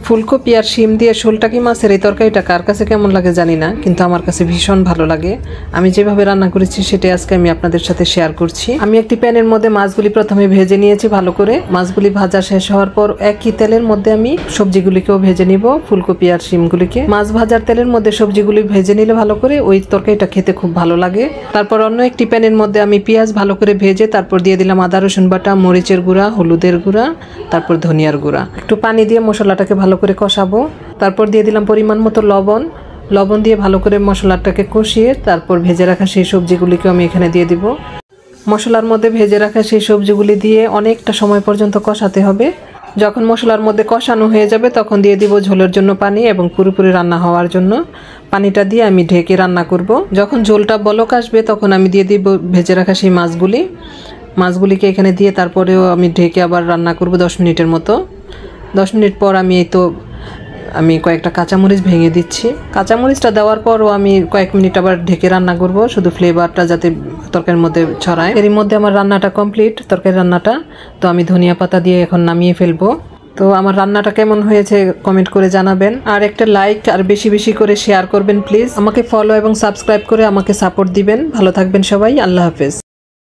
ফুলকপি আর শিম দিয়ে শোলটাকি মাছের এই তরকারিটা কার কাছে কেমন লাগে জানি না, কিন্তু আমার কাছে ভীষণ ভালো লাগে। আমি যেভাবে রান্না করেছি সেটাই আজকে আমি আপনাদের সাথে শেয়ার করছি। আমি একটি প্যানের মধ্যে মাছগুলি প্রথমে ভেজে নিয়েছি ভালো করে। মাছগুলি ভাজা শেষ হওয়ার পর একই তেলের মধ্যে আমি সবজিগুলিকেও ভেজে নিব, ফুলকপি আর শিমগুলিকে। মাছ ভাজার তেলের মধ্যে সবজিগুলি ভেজে নিলে ভালো করে ওই তরকারিটা খেতে খুব ভালো লাগে। তারপর অন্য একটি প্যানের মধ্যে আমি পেঁয়াজ ভালো করে ভেজে তারপর দিয়ে দিলাম আদা রসুন বাটা, মরিচের গুঁড়া, হলুদের গুঁড়া, তারপর ধনিয়ার গুঁড়া। একটু পানি দিয়ে মশলাটাকে ভালো করে কষাবো। তারপর দিয়ে দিলাম পরিমাণ মতো লবণ দিয়ে ভালো করে মশলাটাকে কষিয়ে তারপর ভেজে রাখা সেই সবজিগুলিকেও আমি এখানে দিয়ে দিব। মশলার মধ্যে ভেজে রাখা সেই সবজিগুলি দিয়ে অনেকটা সময় পর্যন্ত কষাতে হবে। যখন মশলার মধ্যে কষানো হয়ে যাবে তখন দিয়ে দিব ঝোলের জন্য পানি এবং পুরোপুরি রান্না হওয়ার জন্য পানিটা দিয়ে আমি ঢেকে রান্না করব। যখন ঝোলটা বলক আসবে তখন আমি দিয়ে দিব ভেজে রাখা সেই মাছগুলিকে এখানে দিয়ে তারপরেও আমি ঢেকে আবার রান্না করব 10 মিনিটের মতো। 10 মিনিট পর আমি কয়েকটা কাঁচামরিচ ভেঙে দিচ্ছি। কাঁচামরিচটা দেওয়ার পরও আমি কয়েক মিনিট আবার ঢেকে রান্না করব, শুধু ফ্লেভারটা যাতে তরকারির মধ্যে ছড়ায়। এর মধ্যে আমার রান্নাটা কমপ্লিট, তরকারি রান্নাটা। তো আমি ধনিয়া পাতা দিয়ে এখন নামিয়ে ফেলবো। তো আমার রান্নাটা কেমন হয়েছে কমেন্ট করে জানাবেন, আর একটা লাইক আর বেশি বেশি করে শেয়ার করবেন প্লিজ। আমাকে ফলো এবং সাবস্ক্রাইব করে আমাকে সাপোর্ট দিবেন। ভালো থাকবেন সবাই, আল্লাহ হাফেজ।